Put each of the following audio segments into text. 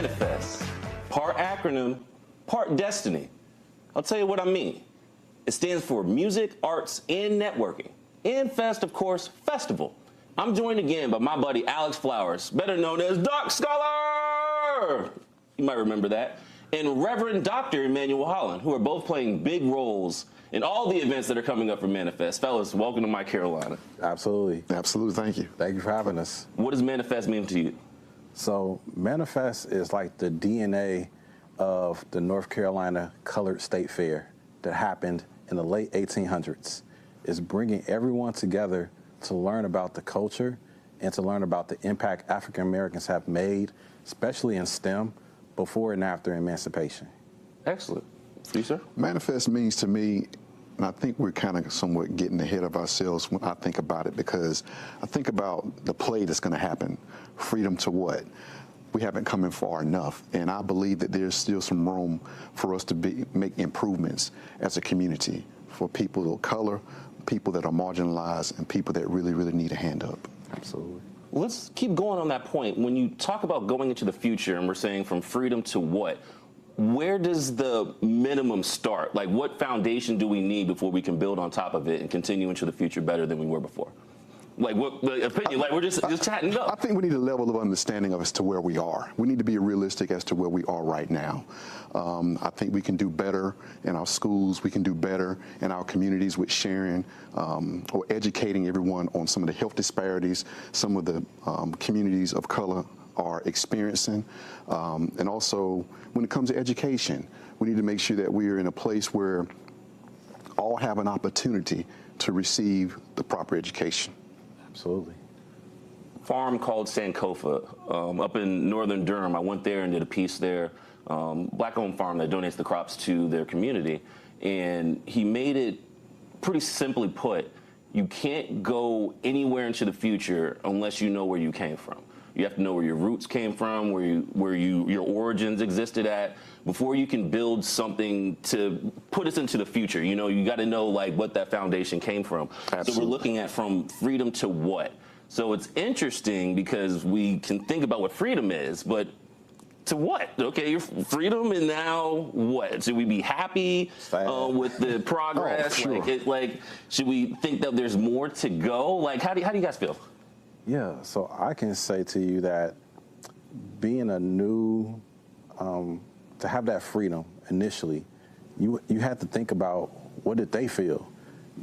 M.A.N.iFest, part acronym, part destiny. I'll tell you what I mean. It stands for Music, Arts, and Networking. And Fest, of course, Festival. I'm joined again by my buddy Alex Flowers, better known as Doc Scholar! You might remember that. And Reverend Dr. Emmanuel Holland, who are both playing big roles in all the events that are coming up for M.A.N.iFest. Fellas, welcome to my Carolina. Absolutely. Absolutely, thank you. Thank you for having us. What does M.A.N.iFest mean to you? So M.A.N.iFest is like the DNA of the North Carolina Colored State Fair that happened in the late 1800s. It's bringing everyone together to learn about the culture and to learn about the impact African Americans have made, especially in STEM, before and after emancipation. Excellent. You, sir? M.A.N.iFest means to me, and I think we're kind of somewhat getting ahead of ourselves when I think about it, because I think about the play that's going to happen. Freedom to what? We haven't come in far enough, and I believe that there's still some room for us to make improvements as a community for people of color, people that are marginalized, and people that really, really need a hand up. Absolutely. Let's keep going on that point. When you talk about going into the future and we're saying from freedom to what, where does the minimum start? Like, what foundation do we need before we can build on top of it and continue into the future better than we were before? Like, what the opinion? Like, we're just chatting up. I think we need a level of understanding of as to where we are. We need to be realistic as to where we are right now. I think we can do better in our schools. We can do better in our communities with sharing or educating everyone on some of the health disparities some of the communities of color are experiencing. And also, when it comes to education, we need to make sure that we are in a place where all have an opportunity to receive the proper education. Absolutely. Farm called Sankofa up in northern Durham. I went there and did a piece there. Black-owned farm that donates the crops to their community. And he made it pretty simply put, you can't go anywhere into the future unless you know where you came from. You have to know where your roots came from, where your origins existed at, before you can build something to put us into the future. You know, you got to know like what that foundation came from. Absolutely. So we're looking at from freedom to what. So it's interesting because we can think about what freedom is, but to what? Okay, your freedom, and now what? Should we be happy with the progress? Oh, sure. Like, should we think that there's more to go? Like, how do you guys feel? Yeah, so I can say to you that being a new, to have that freedom initially, you had to think about, what did they feel?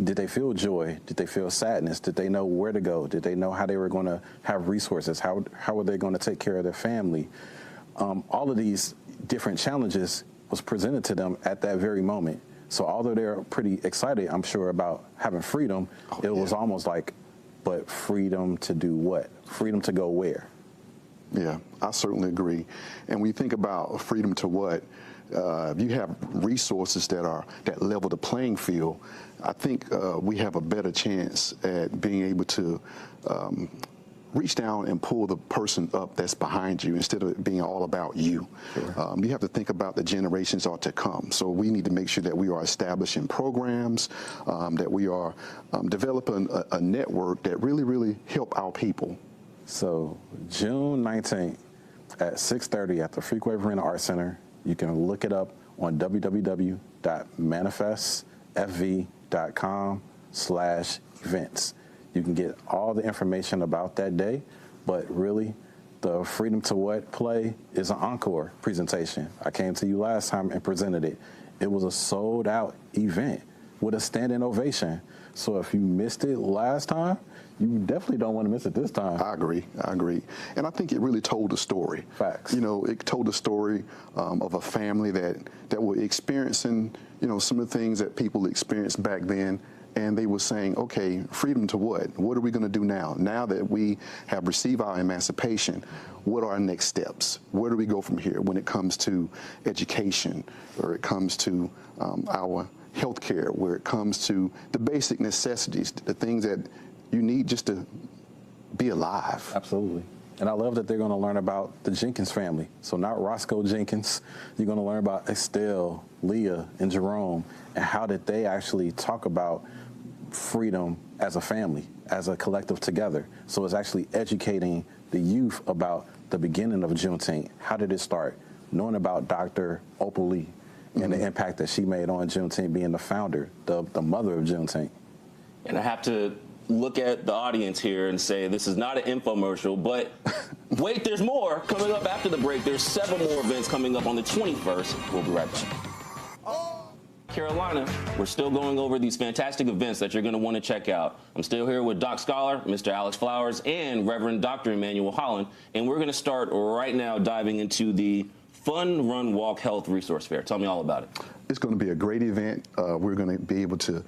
Did they feel joy? Did they feel sadness? Did they know where to go? Did they know how they were going to have resources? How were they going to take care of their family? All of these different challenges was presented to them at that very moment. So although they're pretty excited, I'm sure, about having freedom, it was almost like, but freedom to do what? Freedom to go where? Yeah, I certainly agree. And when you think about freedom to what, if you have resources that level the playing field, I think we have a better chance at being able to reach down and pull the person up that's behind you instead of it being all about you. Sure. You have to think about the generations are to come. So we need to make sure that we are establishing programs, that we are developing a network that really, really help our people. So June 19th at 6:30 at the Fuquay Varina Art Center. You can look it up on www.manifestfv.com/events. You can get all the information about that day, but really, the Freedom to What play is an encore presentation. I came to you last time and presented it. It was a sold-out event with a standing ovation. So if you missed it last time, you definitely don't want to miss it this time. I agree. And I think it really told a story. Facts. You know, it told a story of a family that were experiencing, you know, some of the things that people experienced back then. And they were saying, okay, freedom to what? What are we going to do now? Now that we have received our emancipation, what are our next steps? Where do we go from here when it comes to education, or it comes to our health care, where it comes to the basic necessities, the things that you need just to be alive? Absolutely. And I love that they're going to learn about the Jenkins family. So not Roscoe Jenkins. You're going to learn about Estelle, Leah, and Jerome, and how did they actually talk about freedom as a family, as a collective together. So it's actually educating the youth about the beginning of Juneteenth. How did it start? Knowing about Dr. Opal Lee and the impact that she made on Juneteenth, being the founder, the mother of Juneteenth. And I have to look at the audience here and say this is not an infomercial, but wait, there's more coming up after the break. There's several more events coming up on the 21st. We'll be right back. Carolina, we're still going over these fantastic events that you're going to want to check out. I'm still here with Doc Scholar, Mr. Alex Flowers, and Reverend Dr. Emmanuel Holland, and we're going to start right now diving into the Fun Run Walk Health Resource Fair. Tell me all about it. It's going to be a great event. We're going to be able to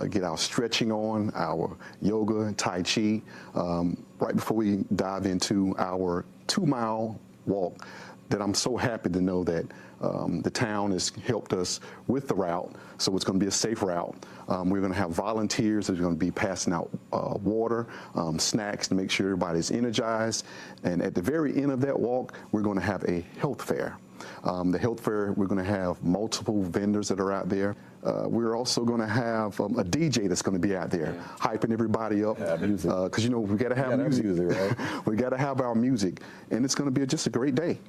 get our stretching on, our yoga and Tai Chi, right before we dive into our 2-mile walk that I'm so happy to know that the town has helped us with the route, so it's going to be a safe route. We're going to have volunteers that are going to be passing out water, snacks to make sure everybody's energized. And at the very end of that walk, we're going to have a health fair. The health fair, we're going to have multiple vendors that are out there. We're also going to have a DJ that's going to be out there hyping everybody up. Because, you know, we got to have music. Right? We got to have our music. And it's going to be just a great day.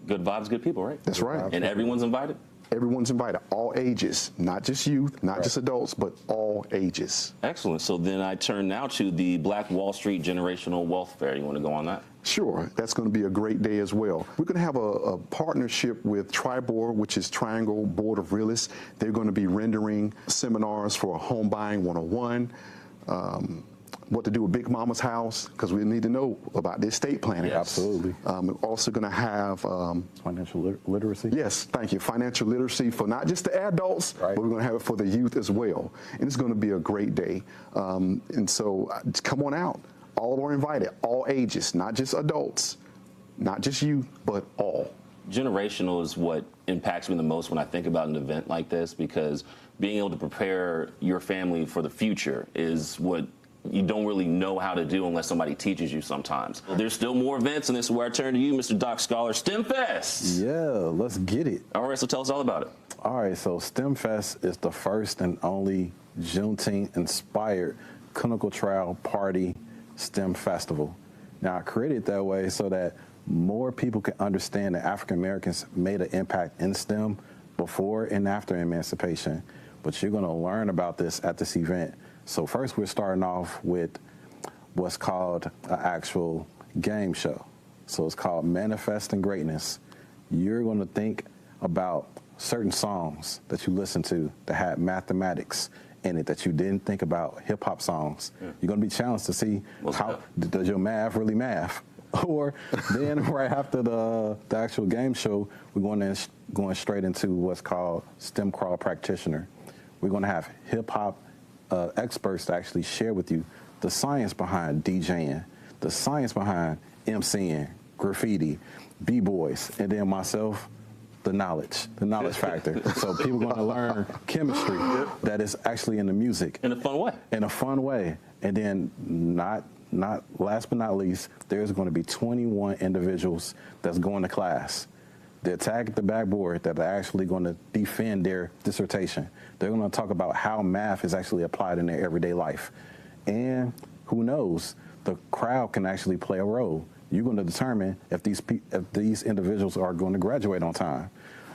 Good vibes, good people, right? That's right. And everyone's invited? Everyone's invited, all ages, not just youth, not just adults, but all ages. Excellent. So then I turn now to the Black Wall Street Generational Wealth Fair. You want to go on that? Sure, that's going to be a great day as well. We're going to have a partnership with Tribor, which is Triangle Board of Realists. They're going to be rendering seminars for Home Buying 101, what to do with Big Mama's house, because we need to know about the estate planning. Yes. Absolutely. We're also going to have financial literacy. Yes, thank you. Financial literacy for not just the adults, but we're going to have it for the youth as well. And it's going to be a great day. And so come on out. All are invited, all ages, not just adults, not just youth, but all. Generational is what impacts me the most when I think about an event like this, because being able to prepare your family for the future is what you don't really know how to do unless somebody teaches you sometimes. Well, there's still more events, and this is where I turn to you, Mr. Doc Scholar. STEM Fest! Yeah, let's get it. All right, so tell us all about it. All right, so STEM Fest is the first and only Juneteenth-inspired clinical trial party STEM festival. Now, I created it that way so that more people can understand that African Americans made an impact in STEM before and after emancipation. But you're going to learn about this at this event. So first, we're starting off with what's called an actual game show. So it's called Manifesting Greatness. You're going to think about certain songs that you listen to that had mathematics in it that you didn't think about, hip-hop songs. You're going to be challenged to see how does your math really math. Or then right after the actual game show, we're going straight into what's called STEM Crawl Practitioner. We're going to have hip-hop experts to actually share with you the science behind DJing, the science behind MCing, graffiti, B-boys, and then myself, the knowledge factor. So people are going to learn chemistry that is actually in the music. In a fun way. In a fun way. And then not last but not least, there's going to be 21 individuals that's going to class. They're tagged at the backboard that are actually going to defend their dissertation. They're going to talk about how math is actually applied in their everyday life. And who knows, the crowd can actually play a role. You're going to determine if these individuals are going to graduate on time.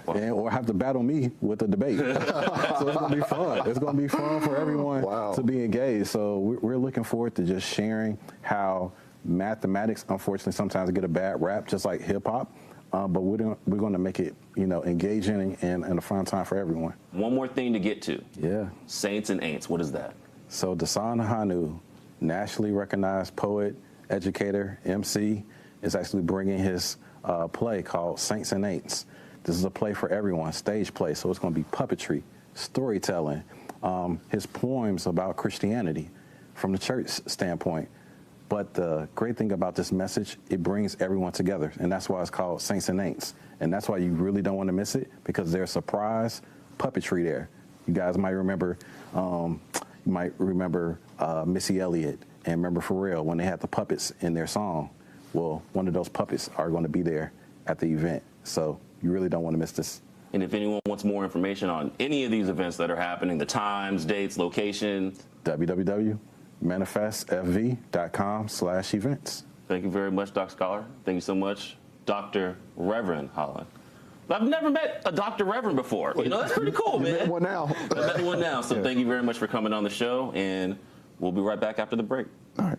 Or have to battle me with a debate. So it's going to be fun. It's going to be fun for everyone to be engaged. So we're looking forward to just sharing how mathematics, unfortunately, sometimes get a bad rap, just like hip hop. But we're going to make it, engaging and a fun time for everyone. One more thing to get to. Yeah. Saints and Aints. What is that? So Dasan Hanu, nationally recognized poet, educator, MC, is actually bringing his play called Saints and Aints. This is a play for everyone, stage play. So it's going to be puppetry, storytelling, his poems about Christianity from the church standpoint. But the great thing about this message, it brings everyone together. And that's why it's called Saints and Aints. And that's why you really don't want to miss it, because there's surprise puppetry there. You guys might remember, Missy Elliott and Remember Pharrell when they had the puppets in their song. Well, one of those puppets are going to be there at the event. So you really don't want to miss this. And if anyone wants more information on any of these events that are happening, the times, dates, location, www.manifestfv.com/events. Thank you very much, Dr. Scholar. Thank you so much, Dr. Reverend Holland. I've never met a Dr. Reverend before. You know, that's pretty cool, man. Met one now. I met one now. So thank you very much for coming on the show, and we'll be right back after the break. All right.